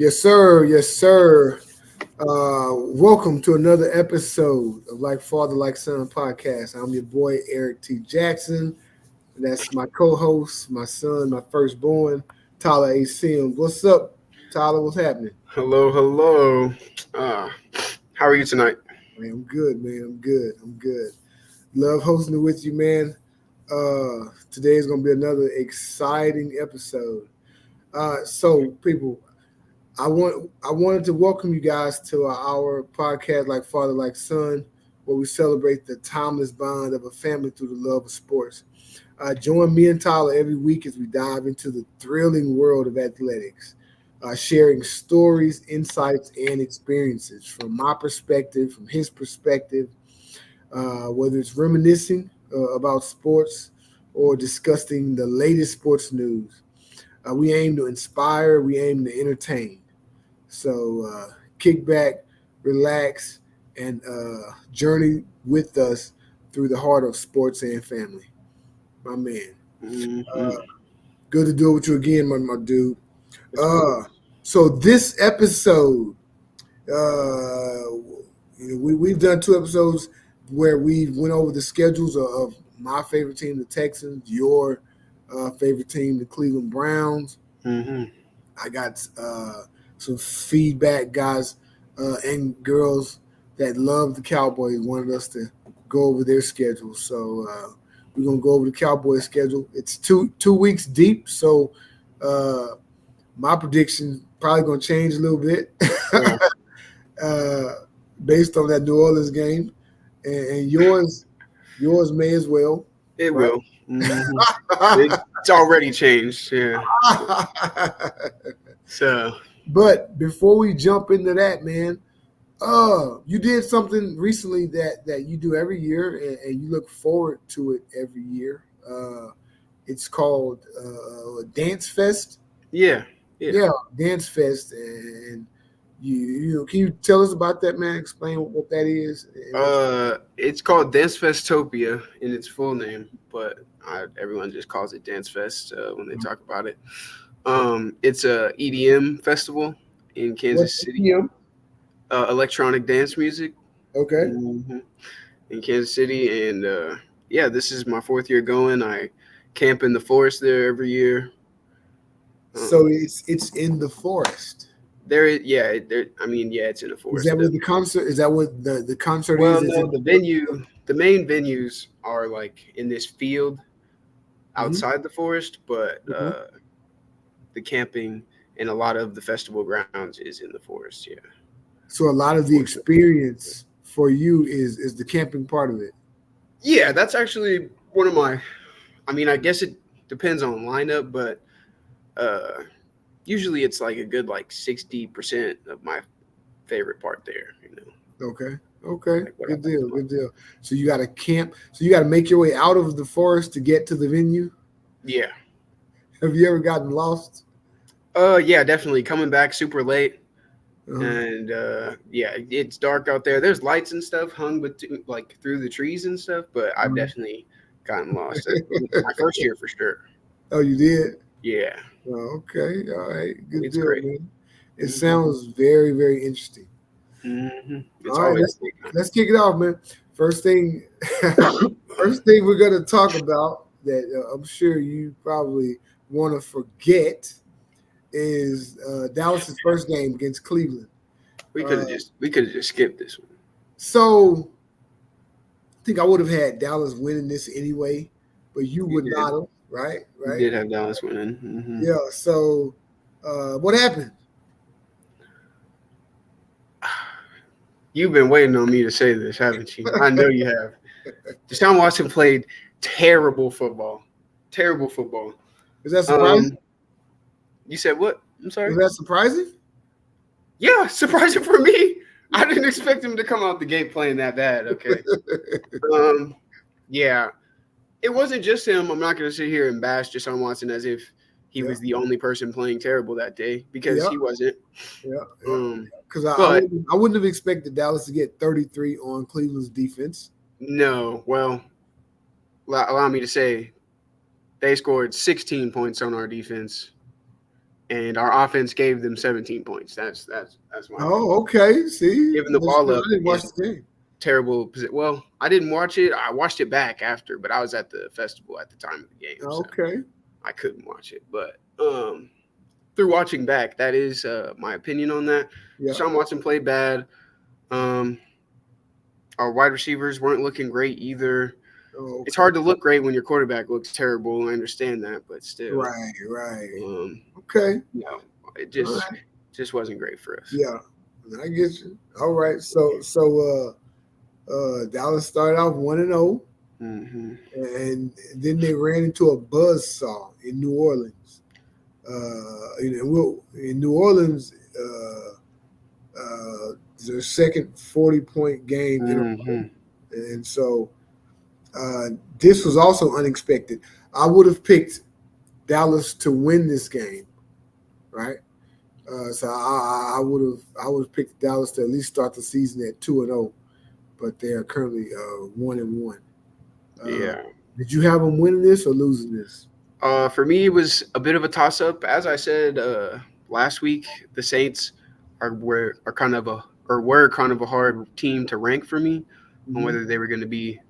Yes, sir. Yes, sir. Welcome to another episode of Like Father, Like Son podcast. I'm your boy, Eric T. Jackson. That's my co host, my son, my firstborn, Tyler A. Sims. What's up, Tyler? What's happening? Hello, hello. Uh, how are you tonight? Man, I'm good, man. I'm good. I'm good. Love hosting it with you, man. Today is going to be another exciting episode. So, people, I wanted to welcome you guys to our podcast, Like Father, Like Son, where we celebrate the timeless bond of a family through the love of sports. Join me and Tyler every week as we dive into the thrilling world of athletics, sharing stories, insights, and experiences from my perspective, from his perspective, whether it's reminiscing about sports or discussing the latest sports news. We aim to inspire, we aim to entertain. So kick back, relax, and journey with us through the heart of sports and family. My man. Mm-hmm. Uh, Good to do it with you again, my dude. Of Uh, course. so this episode, we've done two episodes where we went over the schedules of my favorite team, the Texans, your favorite team, the Cleveland Browns. Mm-hmm. I got some feedback, guys and girls that love the Cowboys wanted us to go over their schedule. So we're gonna go over the Cowboys schedule. It's two weeks deep, so uh, my prediction probably gonna change a little bit Yeah, uh, based on that New Orleans game, and yours may as well, it right? will. Mm-hmm. It's already changed. Yeah. So, But before we jump into that, man, you did something recently that you do every year, and you look forward to it every year. It's called Dance Fest. yeah, yeah. Yeah, Dance Fest, and can you tell us about that, man? Explain what that is and what. It's called Dance Festopia in its full name, but everyone just calls it Dance Fest when they talk about it. It's a EDM festival in What's Kansas the City, PM? electronic dance music. Okay, hmm in Kansas City, and yeah, this is my fourth year going. I camp in the forest there every year. so Um, it's in the forest. yeah, there. I mean, yeah, it's in the Is forest. that what the concert? Is that what the concert is? Well, Is no, in the the the main venues are like in this field forest? outside the forest, but Hmm. the camping and a lot of the festival grounds is in the forest. Yeah, So a lot of the forest. experience for you is the camping part of it. Yeah, that's actually one of my. I mean, I guess it depends on lineup, but uh, usually it's like a good like 60% of my favorite part there. Okay. Okay. Like what I Good like deal. the Good most. deal. So you got to camp. So you got to make your way out of the forest to get to the venue. Yeah. Have you ever gotten lost? Yeah, definitely coming back super late, Uh-huh. and yeah, it's dark out there. There's lights and stuff hung but like through the trees and stuff, but I've Uh-huh. definitely gotten lost. My first year for sure. Oh, you did? Yeah, Oh, okay. All right. Good it's deal, great. man. It hmm sounds very, very interesting. It's All right, always a good let's kick it off, man. First thing, first thing we're gonna talk about that I'm sure you probably want to forget is Dallas's first game against Cleveland. Uh, we could have just skipped this one. so I think I would have had Dallas winning this anyway, but you You would did. not have, right? You Right? did have Dallas winning. Yeah. So what happened? You've been waiting on me to say this, haven't you? I know you have. Deshaun Watson played terrible football. Terrible football. Is that surprising? Um, you said what? I'm sorry. Was that surprising? Yeah, surprising for me. I didn't expect him to come out the gate playing that bad. Okay. Um, yeah, it wasn't just him. I'm not going to sit here and bash Deshaun Watson as if he Yeah. was the only person playing terrible that day because Yeah. he wasn't. Yeah. Yeah. Um, Because but I wouldn't have expected Dallas to get 33 on Cleveland's defense. no, well, allow me to say they scored 16 points on our defense and our offense gave them 17 points. That's my opinion. Oh, okay. See, Giving the that's ball good. up I didn't watch in the game. terrible position. Well, I didn't watch it. I watched it back after, but I was at the festival at the time of the game, so Okay. I couldn't watch it. But through watching back, that is my opinion on that. Yeah. Deshaun Watson played bad. Um, our wide receivers weren't looking great either. Oh, It's okay. hard to look great when your quarterback looks terrible. I understand that, but still, Right. Right. um, Okay. no, it All just right. just wasn't great for us. Yeah. I get you. All right. Dallas started off 1-0, Mm-hmm. and then they ran into a buzzsaw in New Orleans. In New Orleans, their second 40-point game in a row, Mm-hmm. and so this was also unexpected. I would have picked Dallas to win this game, right? So I would have picked Dallas to at least start the season at 2-0, but they are currently 1-1. Uh, Yeah. did you have them winning this or losing this? For me, it was a bit of a toss up. As I said last week, the Saints are kind of a or were kind of a hard team to rank for me on Hmm. whether they were going to be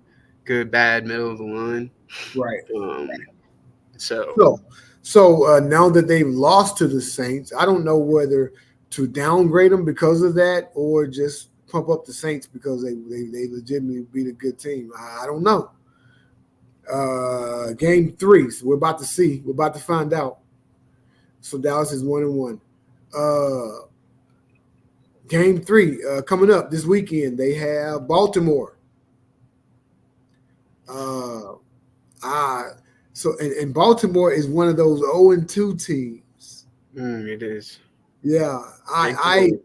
good, bad, middle of the line. Right. Um, so So now that they've lost to the Saints, I don't know whether to downgrade them because of that or just pump up the Saints because they legitimately beat a good team. I don't know. Game three, so we're about to see. We're about to find out. So Dallas is 1-1. Uh, game three coming up this weekend. They have Baltimore. Uh, I and Baltimore is one of those 0-2 teams. it is. Yeah, I Thankfully,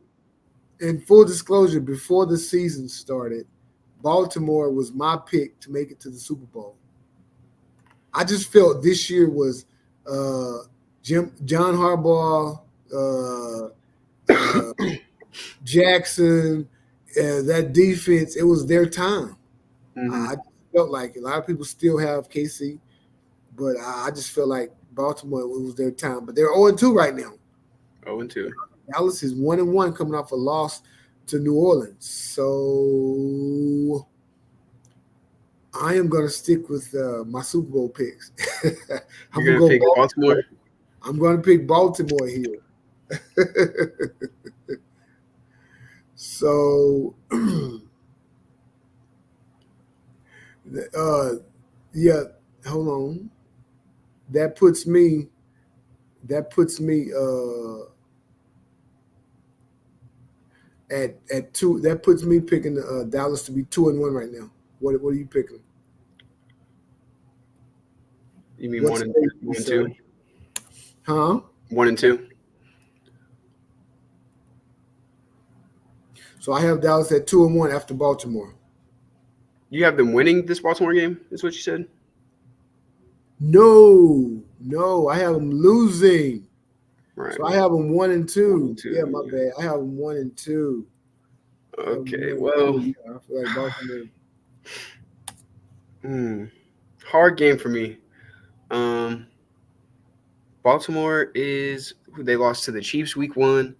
in full disclosure, before the season started, Baltimore was my pick to make it to the Super Bowl. I just felt this year was uh, John Harbaugh, uh, Jackson, that defense. It was their time. hmm I just felt like a lot of people still have KC, but I just felt like Baltimore it was their time. But they're 0-2 right now. 0-2. Dallas is 1-1 coming off a loss to New Orleans. So I am going to stick with my Super Bowl picks. I'm You're going to gonna go pick Baltimore. Baltimore. I'm going to pick Baltimore here. So, uh, yeah, hold on. That puts me. That puts me at two. That puts me picking Dallas to be 2-1 right now. What are you picking? You mean What's one and sir? two, Huh? 1-2? So I have Dallas at 2-1 after Baltimore. You have them winning this Baltimore game. Is what you said. No, no, I have them losing. Right. So I have them one and One and two. two. Yeah, my bad. I have them 1-2. I have them Okay. 1-2. Well, Yeah, I feel like Baltimore. hmm, hard game for me. Um, Baltimore is who they lost to the Chiefs week one,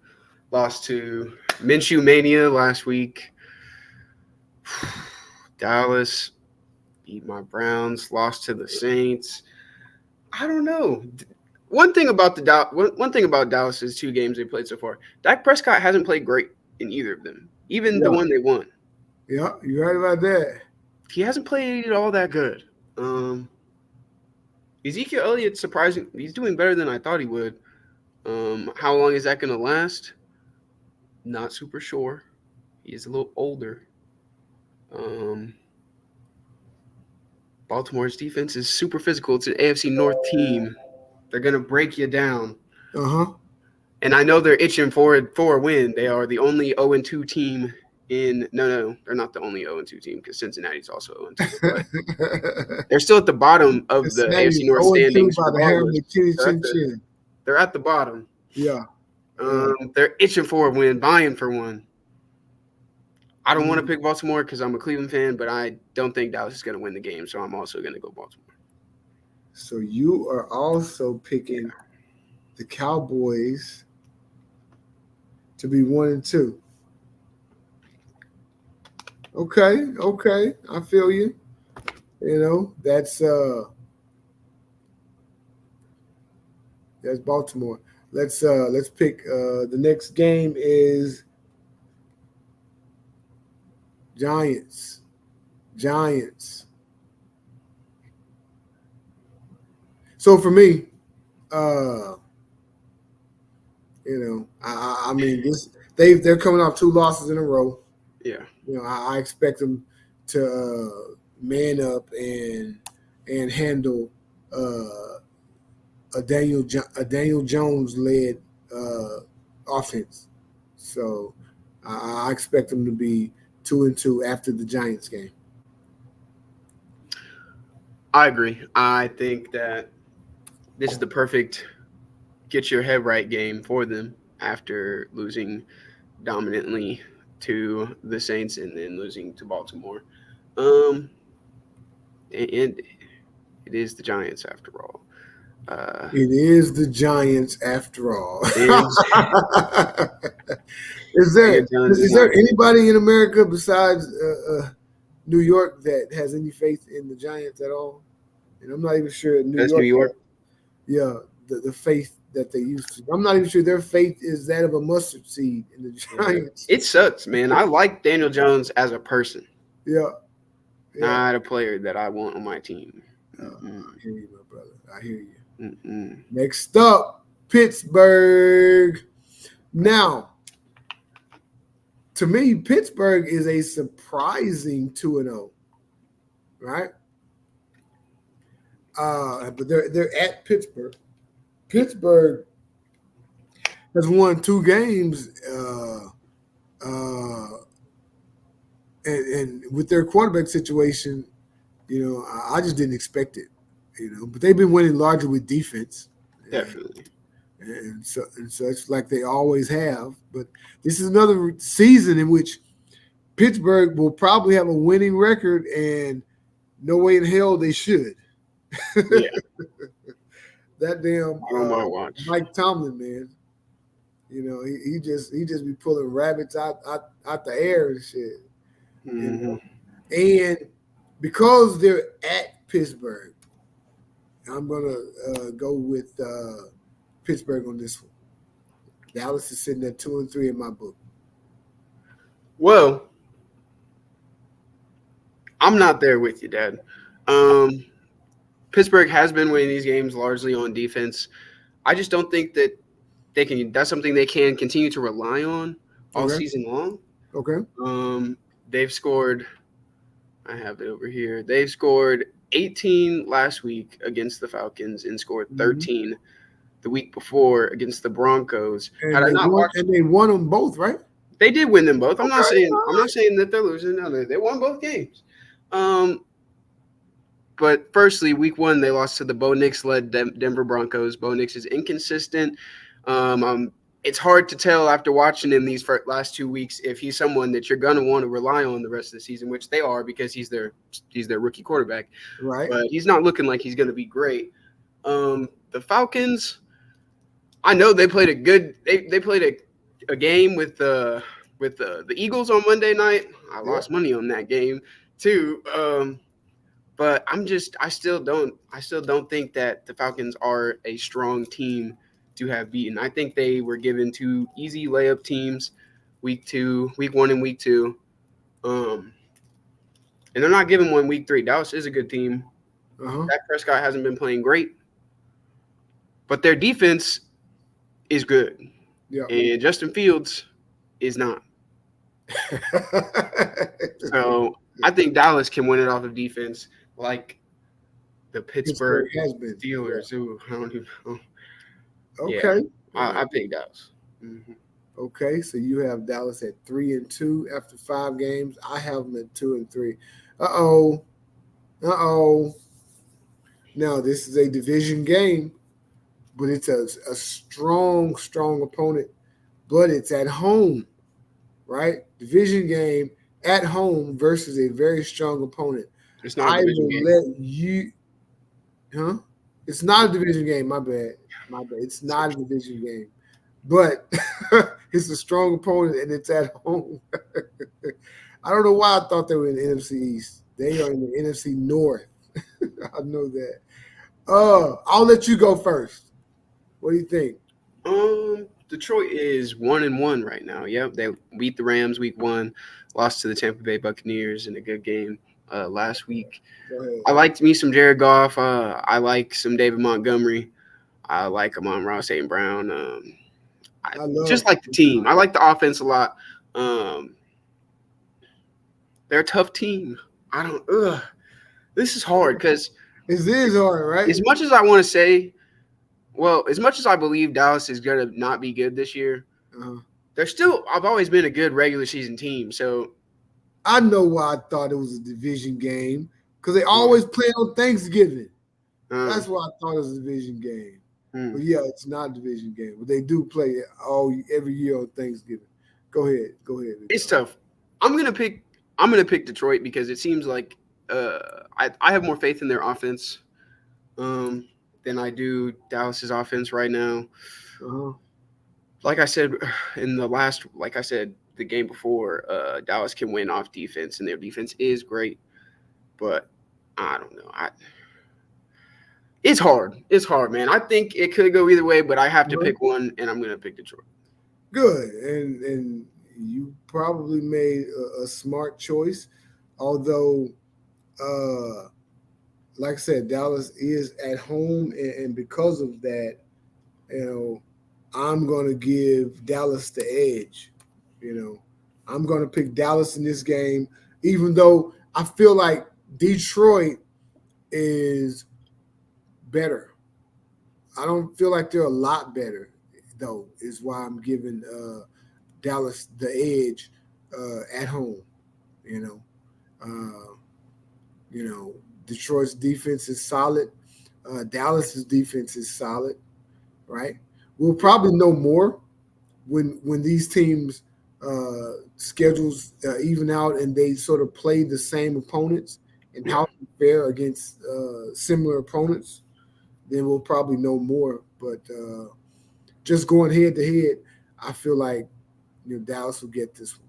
lost to Minshew Mania last week. Dallas beat my Browns, lost to the Saints. I don't know. One thing about Dallas's two games they played so far, Dak Prescott hasn't played great in either of them. Even the Yeah, one they won, yeah, you're right about that. he hasn't played all that good. Um, Ezekiel Elliott, surprising, he's doing better than I thought he would. How long is that going to last? Not super sure. He is a little older. Um, Baltimore's defense is super physical. It's an AFC North team. They're going to break you down. Uh-huh. And I know they're itching for a win. They are the only 0-2 team in no, they're not the only 0-2 team because Cincinnati's also 0-2. But they're still at the bottom of the Cincinnati AFC is North 0-2 standings, by the hair of regardless. the chin They're at chin the chin. they're at the bottom. Yeah, yeah. They're itching for a win, buying for one. I don't want to Mm. pick Baltimore because I'm a Cleveland fan, but I don't think Dallas is going to win the game, so I'm also going to go Baltimore. So you are also Yeah. picking the Cowboys to be 1-2. Okay, okay, I feel you. You know, that's Baltimore. Let's pick the next game is Giants. Giants. So for me, uh, I mean this they're coming off two losses in a row. Yeah. I expect them to man up and handle a Daniel Jones led offense. So I expect them to be 2-2 after the Giants game. I agree. I think that this is the perfect get your head right game for them after losing dominantly to the Saints and then losing to Baltimore. Um, and it is the Giants after all. It is the Giants after all. And is Daniel there Jones is is not. there anybody in America besides New York that has any faith in the Giants at all? And I'm not even sure New That's New York. York. Yeah, the faith that they used to. I'm not even sure their faith is that of a mustard seed in the Giants. It sucks, man. I like Daniel Jones as a person, Yeah, yeah. not a player that I want on my team. I hear you, my brother. I hear you. Mm-mm. Next up, Pittsburgh. Now, to me, Pittsburgh is a surprising 2-0, right? But they're at Pittsburgh. Pittsburgh has won two games, and with their quarterback situation, I just didn't expect it. But they've been winning largely with defense. Definitely. And so it's like they always have. But this is another season in which Pittsburgh will probably have a winning record, and no way in hell they should. Yeah. That damn On my watch. Mike Tomlin, man. He just be pulling rabbits out the air and shit. Mm-hmm. And because they're at Pittsburgh, I'm gonna go with Pittsburgh on this one. Dallas is sitting at 2-3 in my book. Well, I'm not there with you, Dad. Pittsburgh has been winning these games largely on defense. I just don't think that they can. That's something they can continue to rely on all season long. Okay. They've scored. I have it over here. They've scored 18 last week against the Falcons and scored 13 the week before against the Broncos. And they won them both, right? They did win them both. I'm not saying that they're losing. No, they won both games. But firstly, week one, they lost to the Bo Nix-led Denver Broncos. Bo Nix is inconsistent. It's hard to tell after watching him these last 2 weeks if he's someone that you're going to want to rely on the rest of the season, which they are because he's their rookie quarterback. Right. But he's not looking like he's going to be great. The Falcons, I know they played they played a game with the Eagles on Monday night. I lost money on that game too. But I still don't think that the Falcons are a strong team to have beaten. I think they were given two easy layup teams, week one and week two. And they're not giving one week three. Dallas is a good team. Dak Prescott hasn't been playing great, but their defense is good. Yeah. And Justin Fields is not. So I think Dallas can win it off of defense, like the Pittsburgh Steelers. Yeah. Ooh, I don't even know. Okay. Yeah, I pick Dallas. Mm-hmm. Okay, so you have Dallas at 3-2 after 5 games. I have them at 2-3. Uh-oh. Now, this is a division game, but it's a strong opponent, but it's at home, right? Division game at home versus a very strong opponent. It's not a division game. It's not a division game, my bad. My bad. It's not a division game, but it's a strong opponent and it's at home. I don't know why I thought they were in the NFC East. They are in the NFC North. I know that. I'll let you go first. What do you think? Detroit is 1-1 right now. Yep, they beat the Rams week 1, lost to the Tampa Bay Buccaneers in a good game last week. Go ahead. I liked me some Jared Goff. I like some David Montgomery. I like Amon-Ra St. Brown. I I love. just like the team. I like the offense a lot. Um, they're a tough team. I don't. This is hard because It is hard, right? as much as I want to say, well, as much as I believe Dallas is going to not be good this year, Uh, they're still. I've always been a good regular season team. So I know why I thought it was a division game because they always play on Thanksgiving. That's why I thought it was a division game. But yeah, it's not a division game, but they do play it every year on Thanksgiving. Go ahead. it's tough. I'm gonna pick. Detroit because it seems like I have more faith in their offense than I do Dallas's offense right now. Uh-huh. Like I said the game before, Dallas can win off defense, and their defense is great. But I don't know. It's hard. It's hard, man. I think it could go either way, but I have to pick one, and I'm gonna pick Detroit. Good, and you probably made a smart choice, although, like I said, Dallas is at home, and because of that, you know, I'm gonna give Dallas the edge. You know, I'm gonna pick Dallas in this game, even though I feel like Detroit is better. I don't feel like they're a lot better, though. Is why I'm giving Dallas the edge at home. You know, uh, Detroit's defense is solid. Dallas's defense is solid. Right. We'll probably know more when these teams schedules even out and they sort of play the same opponents and how to fare against similar opponents. Then we'll probably know more. But just going head to head, I feel like Dallas will get this one.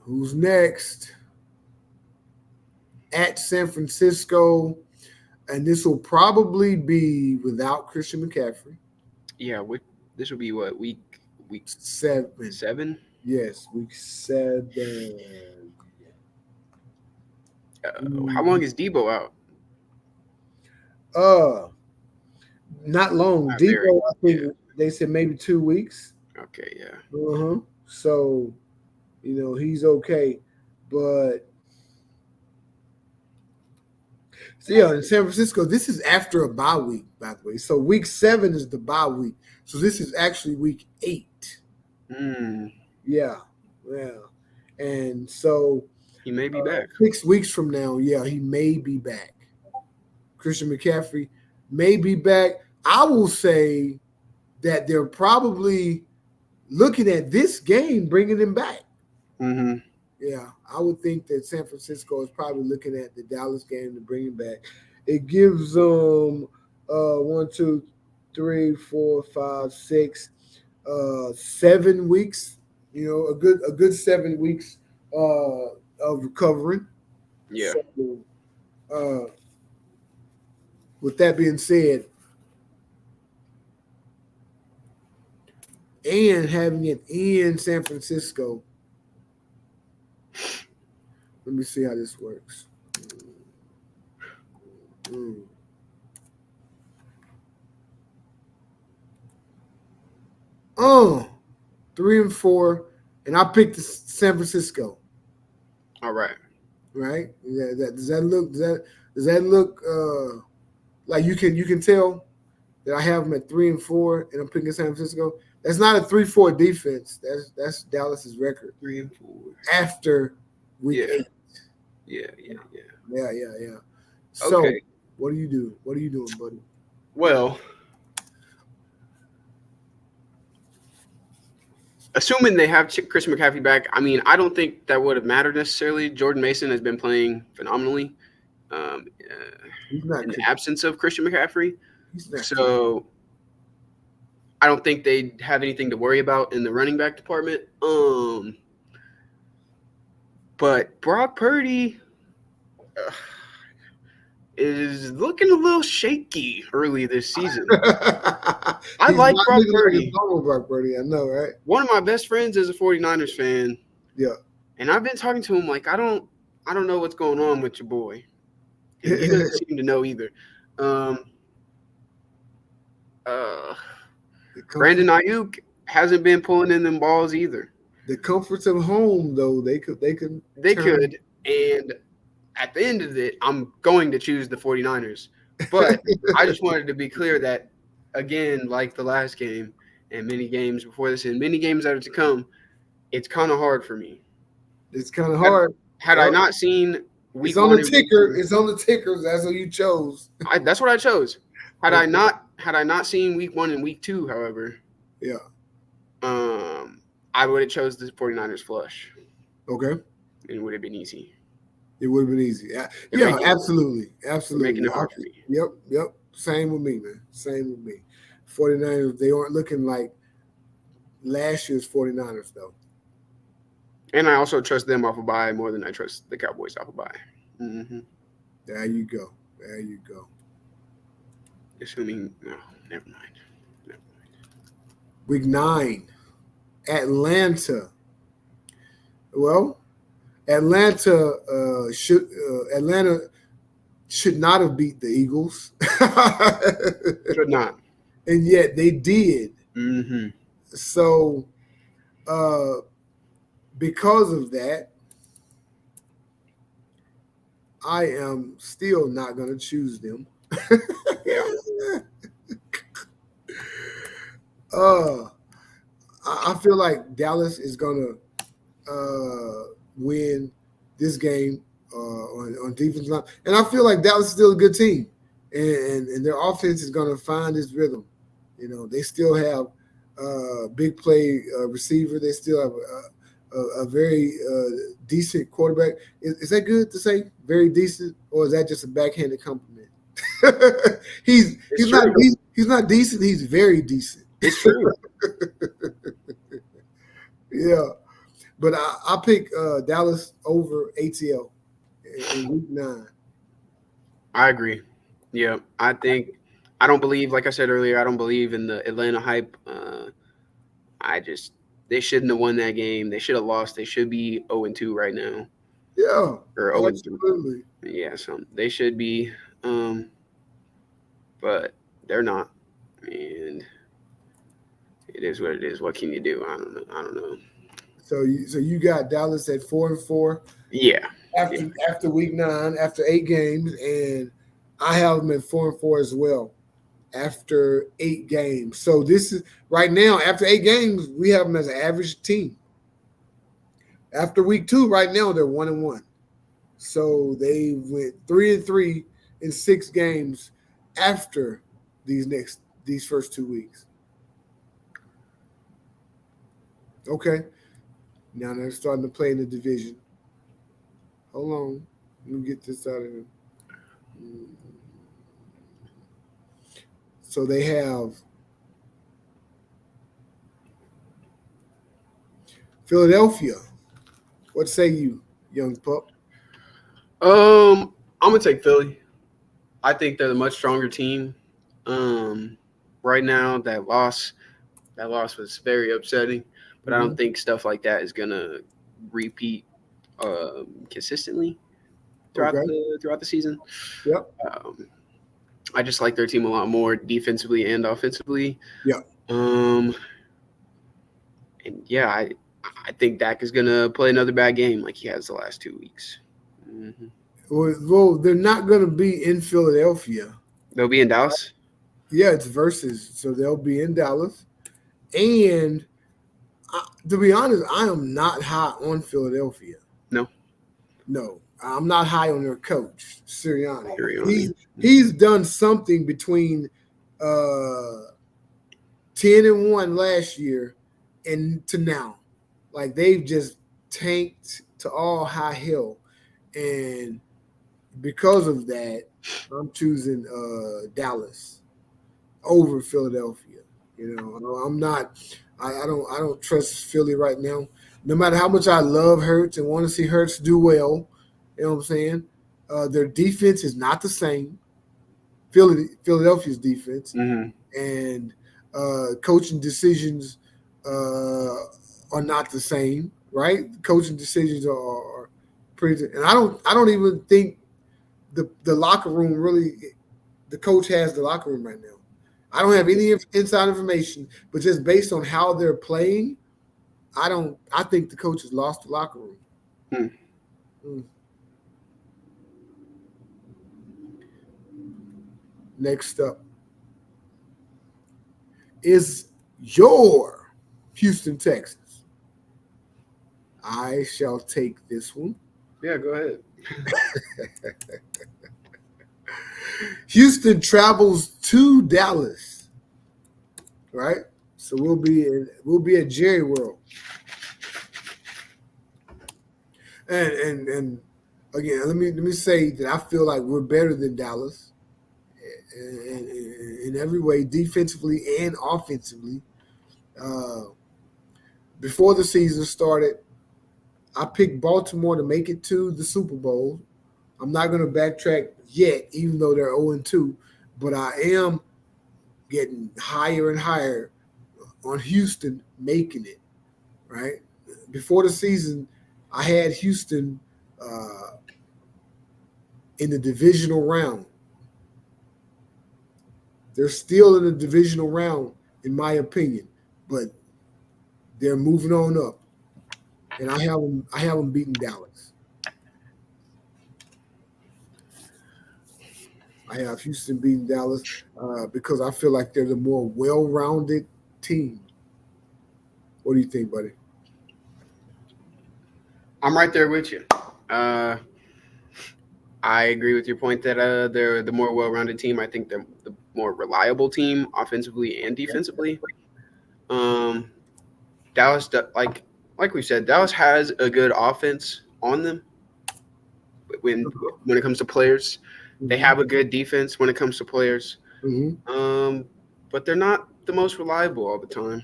Who's next? At San Francisco, and this will probably be without Christian McCaffrey. Yeah, this will be what week 7. 7. Yes, week 7. How long is Debo out? Uh, Not long. Not very. Debo, I think they said maybe 2 weeks. Okay, yeah. So, he's okay, but so yeah, in San Francisco, this is after a bye week, by the way. So week 7 is the bye week. So this is actually week 8. Yeah. And so he may be back 6 weeks from now. Yeah, he may be back. Christian McCaffrey may be back. I will say that they're probably looking at this game, bringing him back. Yeah, I would think that San Francisco is probably looking at the Dallas game to bring him back. It gives them 1, 2, 3, 4, 5, 6, 7 weeks. A good 7 weeks of recovering. Yeah. So, with that being said, and having it in San Francisco, let me see how this works. 3-4, and I picked San Francisco. All right. Right? Does that look like you can tell that I have them at 3-4 and I'm picking San Francisco? That's not a 3-4 defense. That's Dallas's record. 3-4 after week 8. Yeah. So okay. What do you do? What are you doing, buddy? Well, assuming they have Christian McCaffrey back, I mean, I don't think that would have mattered necessarily. Jordan Mason has been playing phenomenally He's not. in the absence of Christian McCaffrey. He's not. So I don't think they have anything to worry about in the running back department. But Brock Purdy is looking a little shaky early this season. I like Brock Purdy. Like normal Brock Purdy, I know, right? One of my best friends is a 49ers fan. Yeah. And I've been talking to him like I don't know what's going on with your boy. And he doesn't seem to know either. Brandon Ayuk hasn't been pulling in them balls either. The comforts of home, though, they could. And at the end of it, I'm going to choose the 49ers. But I just wanted to be clear that, again, like the last game and many games before this and many games that are to come, it's kind of hard for me. It's kind of hard. Had I not seen week it's on the ticker. It's on the tickers. That's what you chose. That's what I chose. Had I not seen week 1 and week 2, however, yeah, I would have chose the 49ers flush. Okay. And it would have been easy. It would have been easy. Yeah, absolutely. Making it hard for me. Yep. Same with me, man. Same with me. 49ers, they aren't looking like last year's 49ers, though. And I also trust them off a bye more than I trust the Cowboys off a bye. Mm-hmm. There you go. Assuming, no, never mind. Week 9, Atlanta. Well, Atlanta should not have beat the Eagles. Should not. And yet they did. Mm-hmm. So, because of that, I am still not going to choose them. I feel like Dallas is going to win this game on defense line, and I feel like Dallas is still a good team, and their offense is going to find its rhythm. You know, they still have big play receiver. They still have a very decent quarterback. Is that good to say? Very decent, or is that just a backhanded compliment? he's not decent. He's very decent. It's true. Yeah, but I pick Dallas over ATL in week 9. I agree. Yeah, I don't believe, like I said earlier, I don't believe in the Atlanta hype. They shouldn't have won that game. They should have lost. They should be 0-2 right now. Yeah, or 0-3. Absolutely. Yeah, so they should be, but they're not. And it is what it is. What can you do? I don't know. So you got Dallas at 4-4. Yeah. After week 9, after 8 games, and I have them at 4-4 as well after 8 games. So this is right now after 8 games, we have them as an average team. After week 2, right now they're 1-1. So they went 3-3 in 6 games after these first 2 weeks. Okay. Now they're starting to play in the division. Hold on. Let me get this out of here. So they have Philadelphia. What say you, young pup? I'm gonna take Philly. I think they're the much stronger team. Right now, that loss was very upsetting. But I don't think stuff like that is gonna repeat consistently throughout the season. Yep. I just like their team a lot more defensively and offensively. Yeah. And yeah, I think Dak is gonna play another bad game like he has the last 2 weeks. Mm-hmm. Well, they're not gonna be in Philadelphia. They'll be in Dallas. Yeah, it's versus, so they'll be in Dallas. And to be honest, I am not high on Philadelphia. No, I'm not high on their coach, Sirianni. He's done something between 10-1 last year and to now, like they've just tanked to all high hell, and because of that, I'm choosing Dallas over Philadelphia. I'm not. I don't trust Philly right now. No matter how much I love Hurts and want to see Hurts do well, you know what I'm saying. Their defense is not the same. Philadelphia's defense Mm-hmm. and coaching decisions are not the same, right? Coaching decisions are pretty, and I don't even think the locker room really the coach has the locker room right now. I don't have any inside information, but just based on how they're playing, I don't. I think the coach has lost the locker room. Hmm. Mm. Next up is your Houston Texans. I shall take this one. Yeah, go ahead. Houston travels to Dallas, right? So we'll be at Jerry World, and again, let me say that I feel like we're better than Dallas in every way, defensively and offensively. Uh, Before the season started, I picked Baltimore to make it to the Super Bowl. I'm not going to backtrack yet, even though they're 0-2, but I am getting higher and higher on Houston making it, right? Before the season, I had Houston in the divisional round. They're still in the divisional round, in my opinion, but they're moving on up, and I have them beating Dallas. I have Houston beating Dallas because I feel like they're the more well-rounded team. What do you think, buddy? I'm right there with you. Uh, I agree with your point that they're the more well-rounded team. I think they're the more reliable team offensively and defensively. Um, Dallas, like we said, Dallas has a good offense on them when when it comes to players. They Mm-hmm. have a good defense when it comes to players. Mm-hmm. Um, but they're not the most reliable all the time.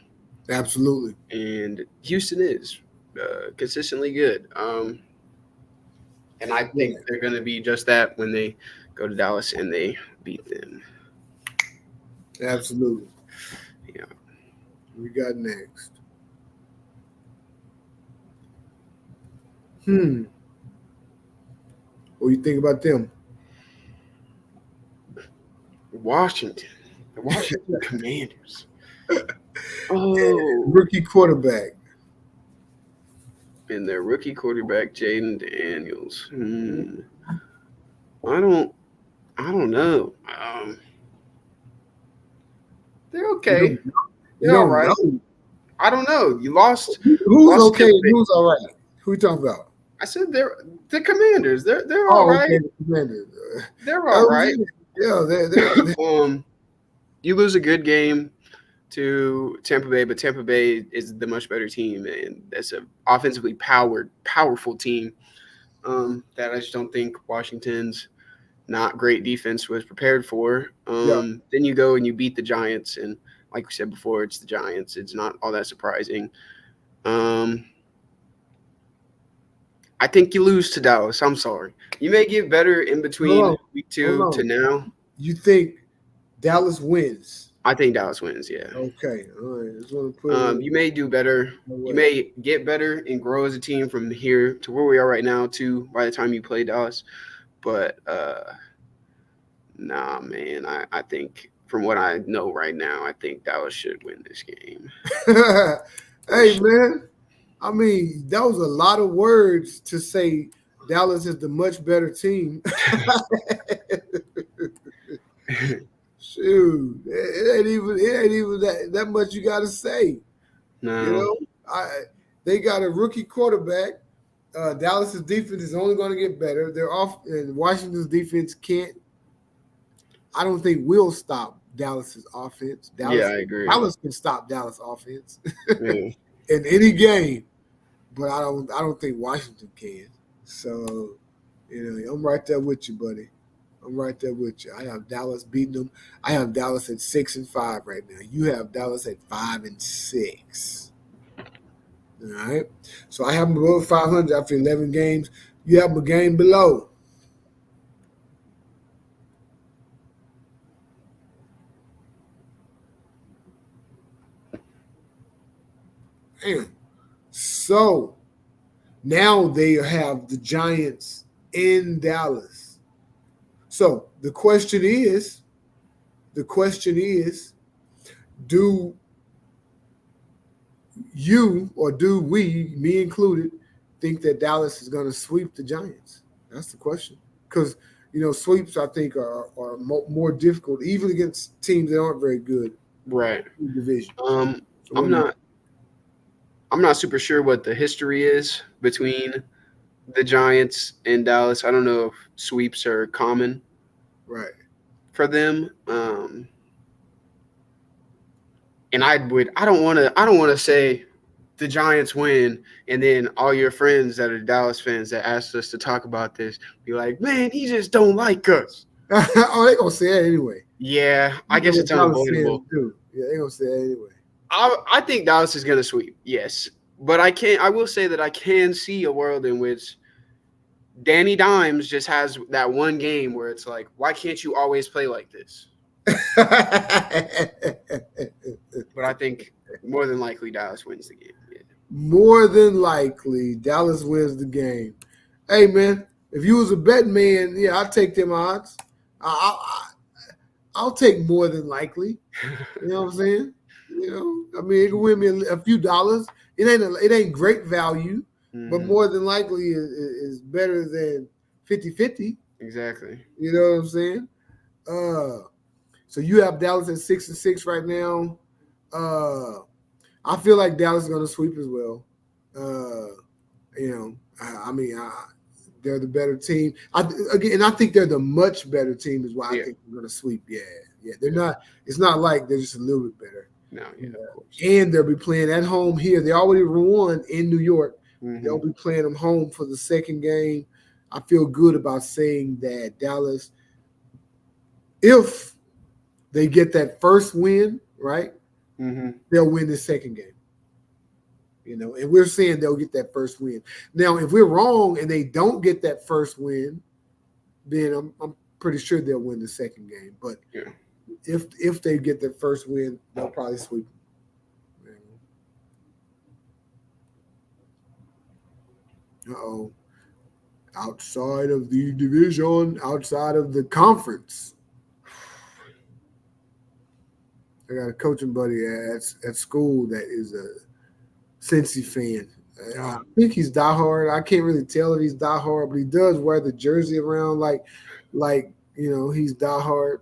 Absolutely. And Houston is consistently good. And I think Yeah, they're going to be just that when they go to Dallas and they beat them. absolutely. Yeah. We got next. Hmm. What do you think about them? Washington, the Washington Commanders. Oh, Rookie quarterback. and their rookie quarterback Jaden Daniels. I don't, I don't know. They're You okay. don't, you They're all don't right. know I don't know. You lost. who's Lost okay to. and who's all right. Who you talking about? I said they're the Commanders. They're all Oh, okay. right. The Commanders. They're all right. Yeah, they're You lose a good game to Tampa Bay, but Tampa Bay is the much better team, and that's a offensively powerful team. That I just don't think Washington's not great defense was prepared for. yeah. Then you go and you beat the Giants, and like we said before, it's the Giants. It's not all that surprising. Um, I think you lose to Dallas. I'm sorry. You may get better in Hold between on. week Hold 2 to on. now. You think Dallas wins? I think Dallas wins. Yeah. Okay. All right. Just want to put it You may do better. You away. may get better and grow as a team from here to where we are right now to by the time you play Dallas. But nah, man. I think from what I know right now, I think Dallas should win this game. Hey, man. I mean, that was a lot of words to say Dallas is the much better team. Shoot, it ain't even that much you got to say. You No. know, they got a rookie quarterback. Dallas's defense is only going to get better. They're off, and Washington's defense can't. I don't think will stop Dallas's offense. Yeah, Dallas I agree. Dallas can stop Dallas offense. Yeah. in any game, but I don't think Washington can. So, I'm right there with you, buddy. I'm right there with you. I have Dallas beating them. I have Dallas at 6-5 right now. You have Dallas at 5-6. All right. So I have them above 500 after 11 games. You have them a game below. Damn. So now they have the Giants in Dallas. So the question is, do you or do we, me included, think that Dallas is going to sweep the Giants? That's the question. Because sweeps I think are more difficult, even against teams that aren't very good Right. in the division. So I'm not. I'm not super sure what the history is between the Giants and Dallas. I don't know if sweeps are common right. for them. And I don't want to say the Giants win and then all your friends that are Dallas fans that asked us to talk about this be like, man, he just don't like us. Oh, they gonna say that anyway. Yeah, I guess What it's Dallas fans unavoidable. do. Yeah, they gonna say that anyway. I think Dallas is gonna sweep, yes. But I will say that I can see a world in which Danny Dimes just has that one game where it's like, why can't you always play like this? But I think more than likely Dallas wins the game. Yeah. More than likely, Dallas wins the game. Hey man, if you was a bet man, yeah, I'd take them odds. I'll take more than likely. You know what I'm saying? I mean, it can win me a few dollars. It ain't great value, but Mhm. more than likely is better than 50-50. Exactly. You know what I'm saying? So you have Dallas at 6-6 right now. I feel like Dallas is going to sweep as well. I mean, they're the better team. I think they're the much better team. Is why I Yeah. think they're going to sweep. Yeah. They're not. It's not like they're just a little bit better. No, yeah, of course. And they'll be playing at home here. They already won in New York. Mhm. They'll be playing them home for the second game. I feel good about saying that Dallas, if they get that first win, right, Mhm. they'll win the second game. And we're saying they'll get that first win. Now, if we're wrong and they don't get that first win, then I'm pretty sure they'll win the second game. But Yeah. if they get their first win, they'll probably sweep them. Uh-oh. Outside of the division, outside of the conference, I got a coaching buddy at school that is a Cincy fan. I think he's diehard. I can't really tell if he's diehard, but he does wear the jersey around like he's diehard.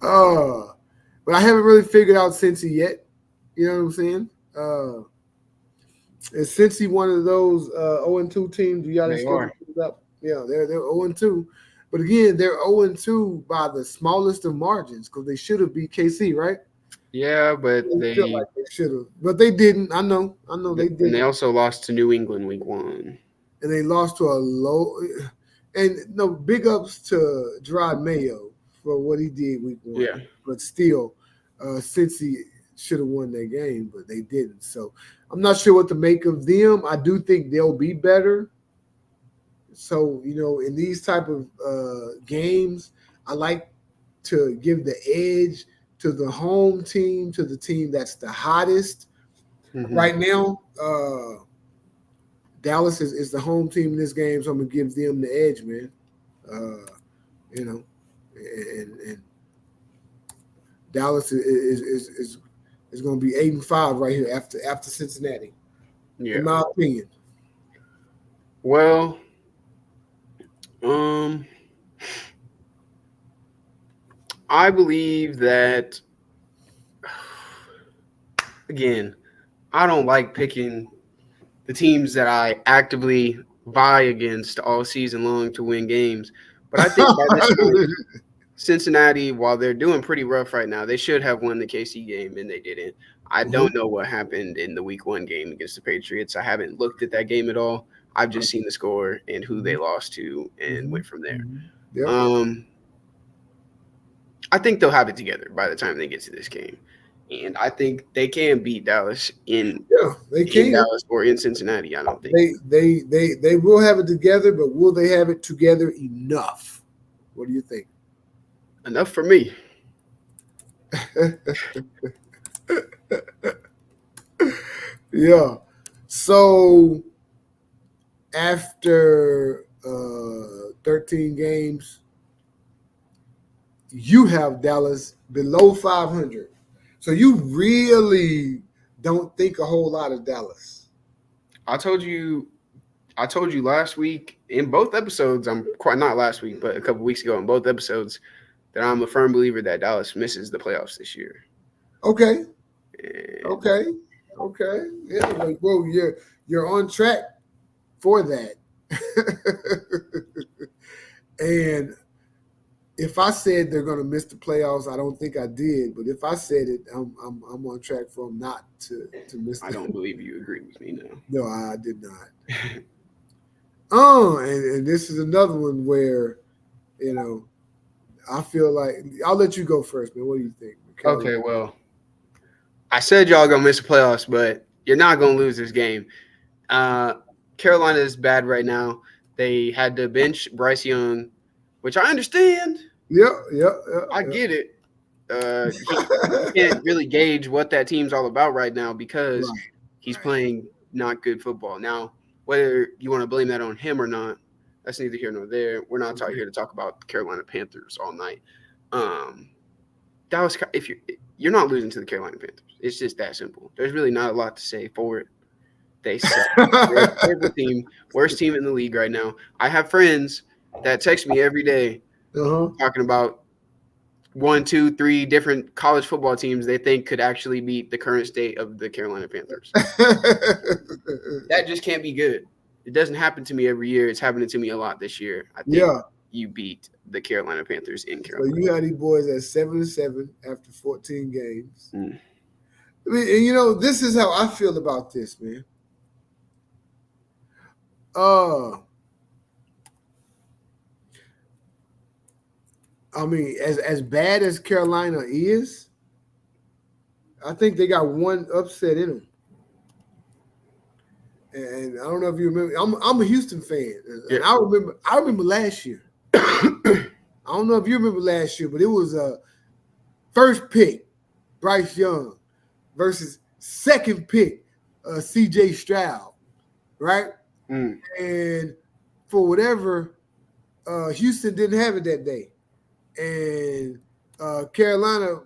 But I haven't really figured out Cincy yet. You know what I'm saying? Is Cincy one of those 0-2 teams? You got to They still are. up. Yeah, they're 0-2. But again, they're 0-2 by the smallest of margins because they should have beat KC, right? Yeah, but I feel like they should have, but they didn't. I know they and they didn't, also lost to New England week 1. and they lost to a low. And no big ups to Gerard Mayo for what he did week 1, Yeah. but still, Cincy should have won that game, but they didn't. So I'm not sure what to make of them. I do think they'll be better. So in these type of games, I like to give the edge to the home team, to the team that's the hottest. Mhm. Right now, Dallas is the home team in this game, so I'm gonna give them the edge, man. And Dallas is going to be 8-5 right here after Cincinnati, Yeah. in my opinion. Well, I believe that again, I don't like picking the teams that I actively vie against all season long to win games. But I think by this point, Cincinnati, while they're doing pretty rough right now, they should have won the KC game and they didn't. I don't know what happened in the Week 1 game against the Patriots. I haven't looked at that game at all. I've just seen the score and who they lost to and went from there. Yep. I think they'll have it together by the time they get to this game. And I think they can beat Dallas in they can. Dallas or in Cincinnati. I don't think they will have it together, but will they have it together enough? What do you think? Enough for me. Yeah. So after 13 games, you have Dallas below 500. So you really don't think a whole lot of Dallas. I told you last week in both episodes, I'm quite not last week, but a couple weeks ago in both episodes, that I'm a firm believer that Dallas misses the playoffs this year. Okay. Okay. Yeah. Well, you're on track for that. And if I said they're going to miss the playoffs, I don't think I did. But if I said it, I'm on track for them not to miss. I don't believe you agreed with me. No, I did not. And this is another one where, I feel like I'll let you go first, man. What do you think? Okay, well, I said y'all gonna miss the playoffs, but you're not gonna lose this game. Carolina is bad right now. They had to bench Bryce Young, which I understand. Yeah. I get it. You can't really gauge what that team's all about right now because he's playing not good football. Now, whether you want to blame that on him or not, that's neither here nor there. We're not here to talk about the Carolina Panthers all night. Dallas, if you're not losing to the Carolina Panthers, it's just that simple. There's really not a lot to say for it. They suck. They're a terrible team, worst team in the league right now. I have friends that text me every day talking about 1, 2, 3 different college football teams they think could actually beat the current state of the Carolina Panthers. That just can't be good. It doesn't happen to me every year. It's happening to me a lot this year. I think you beat the Carolina Panthers in Carolina. So you had these boys at 7-7 after 14 games. I mean, and this is how I feel about this, man. I mean, as bad as Carolina is, I think they got one upset in them. And I don't know if you remember. I'm a Houston fan, and I remember last year. I don't know if you remember last year, but it was a first pick, Bryce Young, versus second pick, C.J. Stroud, right? And for whatever, Houston didn't have it that day, and Carolina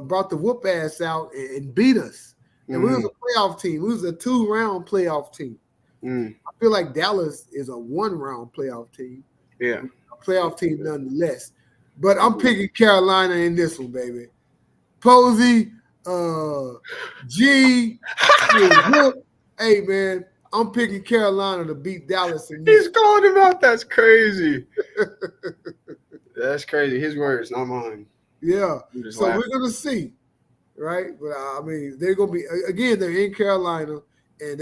brought the whoop ass out and beat us. And we was a playoff team. We was a 2-round playoff team. I feel like Dallas is a 1-round playoff team. Yeah. A playoff team nonetheless. But I'm picking Carolina in this one, baby. Posey, G, hey, man, I'm picking Carolina to beat Dallas. He's calling him out. That's crazy. That's crazy. His words, not mine. Yeah. So we're going to see. Right, but I mean, they're gonna be again. They're in Carolina, and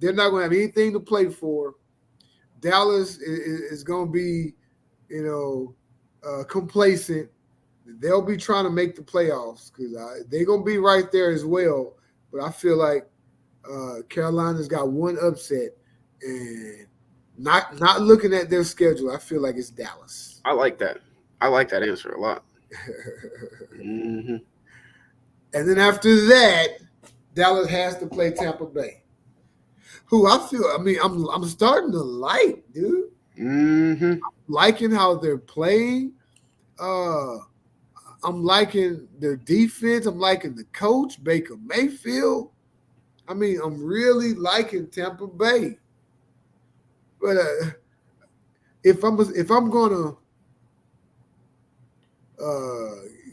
they're not gonna have anything to play for. Dallas is gonna be, complacent. They'll be trying to make the playoffs because they're gonna be right there as well. But I feel like Carolina's got one upset, and not looking at their schedule, I feel like it's Dallas. I like that. I like that answer a lot. And then after that, Dallas has to play Tampa Bay, who I'm starting to like, dude. I'm liking how they're playing. I'm liking their defense. I'm liking the coach, Baker Mayfield. I mean, I'm really liking Tampa Bay. But if I'm gonna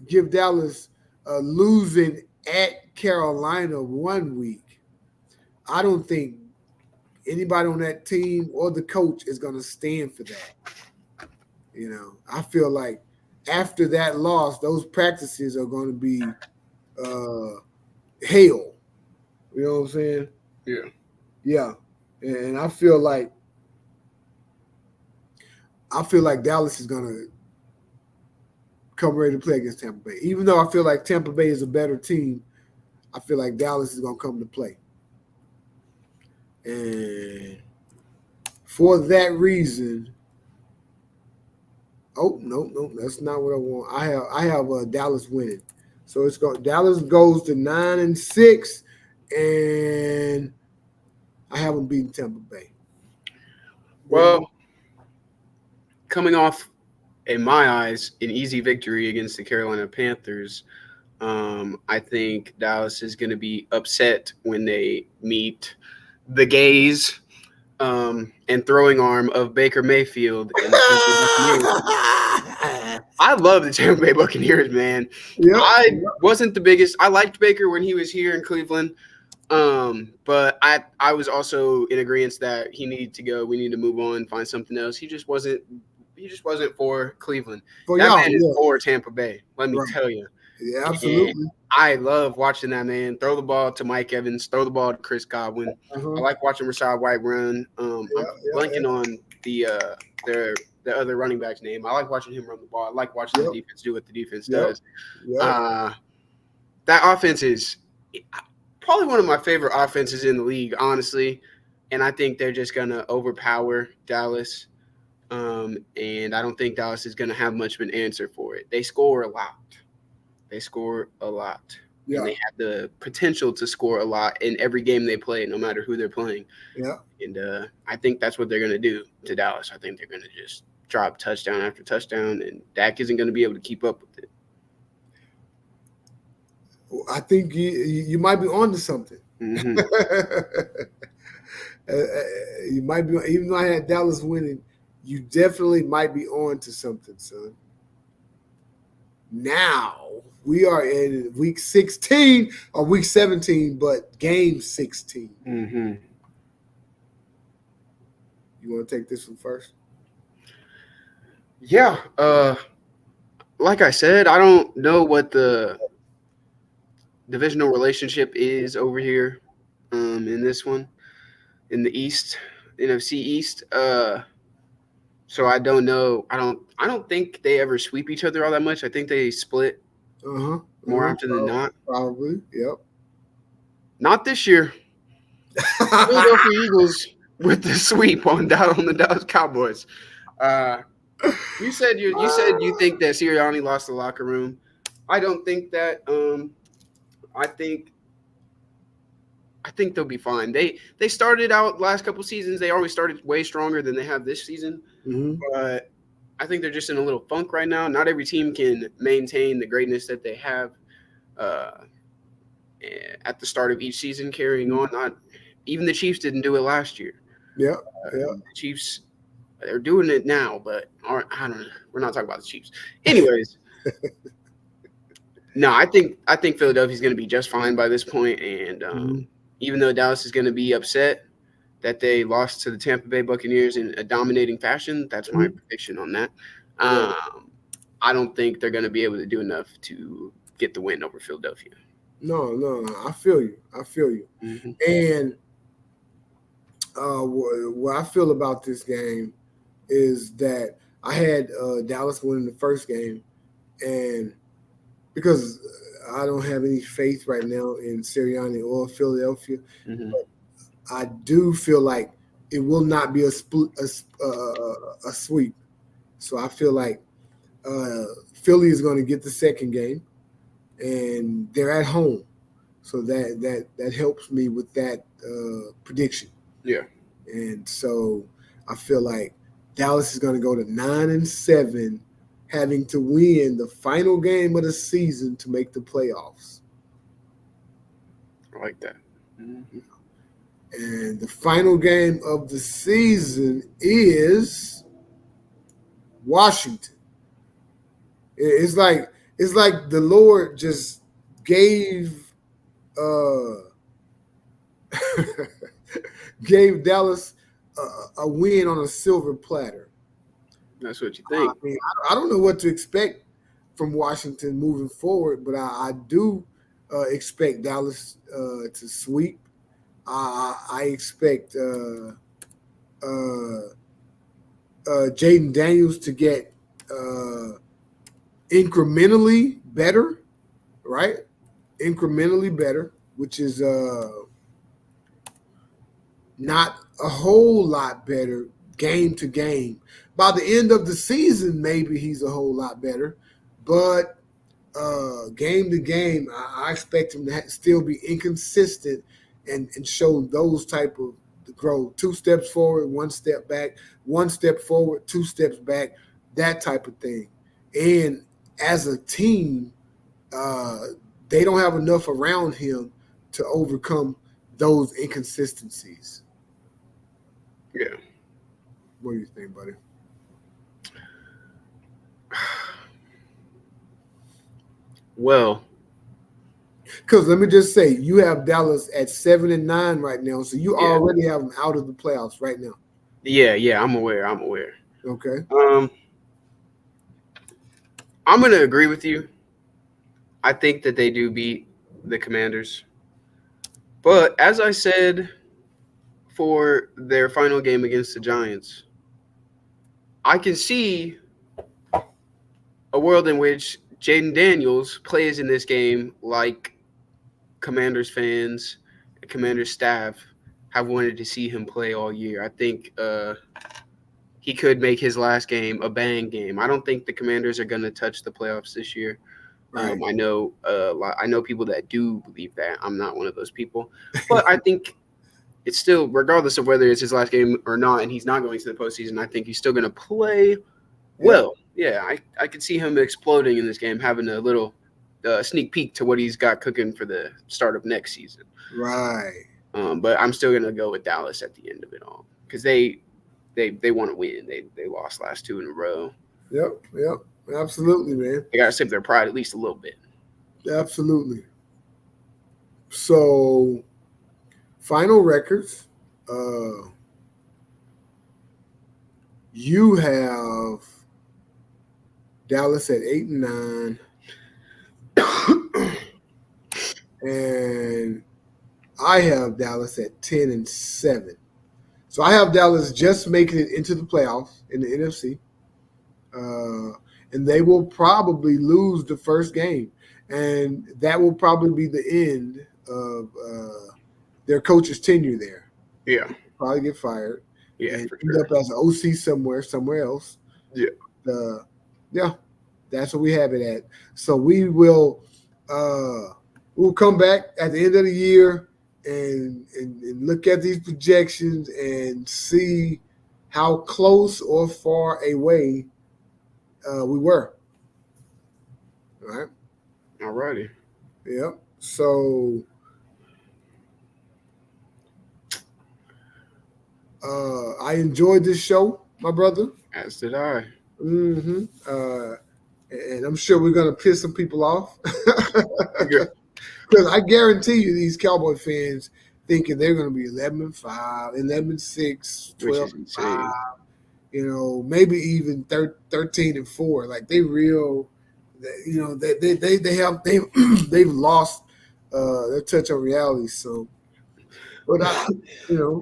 give Dallas losing at Carolina 1 week, I don't think anybody on that team or the coach is going to stand for that. I feel like after that loss, those practices are going to be hell. You know what I'm saying? Yeah. Yeah. And I feel like Dallas is gonna come ready to play against Tampa Bay. Even though I feel like Tampa Bay is a better team, I feel like Dallas is gonna come to play. And for that reason, oh no, that's not what I want. I have Dallas winning. So it's going Dallas goes to 9-6, and I have them beating Tampa Bay. What? Well, coming off, in my eyes, an easy victory against the Carolina Panthers, I think Dallas is going to be upset when they meet the gaze and throwing arm of Baker Mayfield and the Tampa Bay Buccaneers. I love the Tampa Bay Buccaneers, man. Yep. I wasn't the biggest. I liked Baker when he was here in Cleveland, but I was also in agreement that he needed to go. We need to move on, find something else. He just wasn't. He just wasn't for Cleveland. For That y'all, man is yeah. for Tampa Bay. Let me Right. tell you. Yeah, And absolutely. I love watching that man throw the ball to Mike Evans, throw the ball to Chris Godwin. Uh-huh. I like watching Rashad White run. I'm Yeah, blanking on the other running back's name. I like watching him run the ball. I like watching Yep. the defense do what the defense Yep. does. Yeah. That offense is probably one of my favorite offenses in the league, honestly. And I think they're just gonna overpower Dallas. And I don't think Dallas is gonna have much of an answer for it. They score a lot. They score a lot. Yeah. And they have the potential to score a lot in every game they play, no matter who they're playing. Yeah. And I think that's what they're going to do to Dallas. I think they're going to just drop touchdown after touchdown, and Dak isn't going to be able to keep up with it. I think you might be onto something. Mm-hmm. You might be, even though I had Dallas winning, you definitely might be on to something, son. Now we are in week 16 or week 17, but game 16. Mm-hmm. You want to take this one first? Yeah. Like I said, I don't know what the divisional relationship is over here in this one, in the East, NFC East. So I don't know. I don't think they ever sweep each other all that much. I think they split more often than not. Probably. Yep. Not this year. Philadelphia Eagles with the sweep on the Dallas Cowboys. You said you think that Sirianni lost the locker room. I don't think that. I think they'll be fine. They started out last couple seasons. They always started way stronger than they have this season. Mm-hmm. But I think they're just in a little funk right now. Not every team can maintain the greatness that they have at the start of each season carrying on. Not even the Chiefs didn't do it last year. Yeah. The Chiefs, they're doing it now, but I don't know. We're not talking about the Chiefs. Anyways, no, I think Philadelphia's going to be just fine by this point, and even though Dallas is going to be upset that they lost to the Tampa Bay Buccaneers in a dominating fashion, that's my prediction on that. I don't think they're going to be able to do enough to get the win over Philadelphia. No. I feel you. Mm-hmm. And what I feel about this game is that I had Dallas winning the first game, and because I don't have any faith right now in Sirianni or Philadelphia, but I do feel like it will not be a sweep. So I feel like Philly is going to get the second game, and they're at home, so that helps me with that prediction. Yeah, and so I feel like Dallas is going to go to 9-7, having to win the final game of the season to make the playoffs. I like that. Mm-hmm. And the final game of the season is Washington. It's like the Lord just gave gave Dallas a win on a silver platter. That's what you think. I mean, I don't know what to expect from Washington moving forward, but I do expect Dallas to sweep. I expect Jaden Daniels to get incrementally better, right? Incrementally better, which is not a whole lot better game to game. By the end of the season, maybe he's a whole lot better, but game to game, I expect him to still be inconsistent and show those type of growth. 2 steps forward, 1 step back, 1 step forward, 2 steps back, that type of thing. And as a team, uh, they don't have enough around him to overcome those inconsistencies. Yeah. What do you think, buddy? Well, because let me just say, you have Dallas at 7-9 right now, so you already have them out of the playoffs right now. Yeah, I'm aware. Okay. I'm gonna agree with you. I think that they do beat the Commanders, but as I said for their final game against the Giants, I can see a world in which Jaden Daniels plays in this game like Commanders fans, Commanders staff have wanted to see him play all year. I think he could make his last game a bang game. I don't think the Commanders are going to touch the playoffs this year. Right. I know people that do believe that. I'm not one of those people, but I think it's still, regardless of whether it's his last game or not, and he's not going to the postseason, I think he's still going to play well. Yeah, I could see him exploding in this game, having a little sneak peek to what he's got cooking for the start of next season. Right. But I'm still gonna go with Dallas at the end of it all because they want to win. They lost last 2 in a row. Yep. Absolutely, man. They got to save their pride at least a little bit. Absolutely. So, final records. You have Dallas at 8-9. And I have Dallas at 10-7. So I have Dallas just making it into the playoffs in the NFC. And they will probably lose the first game. And that will probably be the end of their coach's tenure there. Yeah. Probably get fired. Yeah, and for end sure. up as an OC somewhere else. Yeah. Yeah, that's what we have it at. So we will we'll come back at the end of the year and look at these projections and see how close or far away we were. All right. All righty. Yep. So I enjoyed this show, my brother. As did I. Mm-hmm. And I'm sure we're gonna piss some people off. Because I guarantee you, these Cowboy fans thinking they're going to be 11-5, 11-6, 12-5, maybe even 13-4. Like they've lost their touch on reality. So, but I feel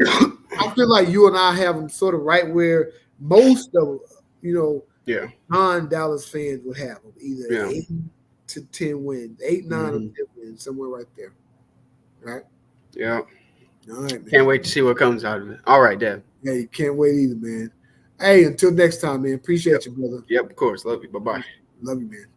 like you and I have them sort of right where most of non-Dallas fans would have them, either 8 to 10 wins, 8, 9, or 10 wins, somewhere right there. Right? Yeah. All right, man. Can't wait to see what comes out of it. All right, Dad. Yeah, you can't wait either, man. Hey, until next time, man. Appreciate you, brother. Yep, of course. Love you. Bye-bye. Love you, man.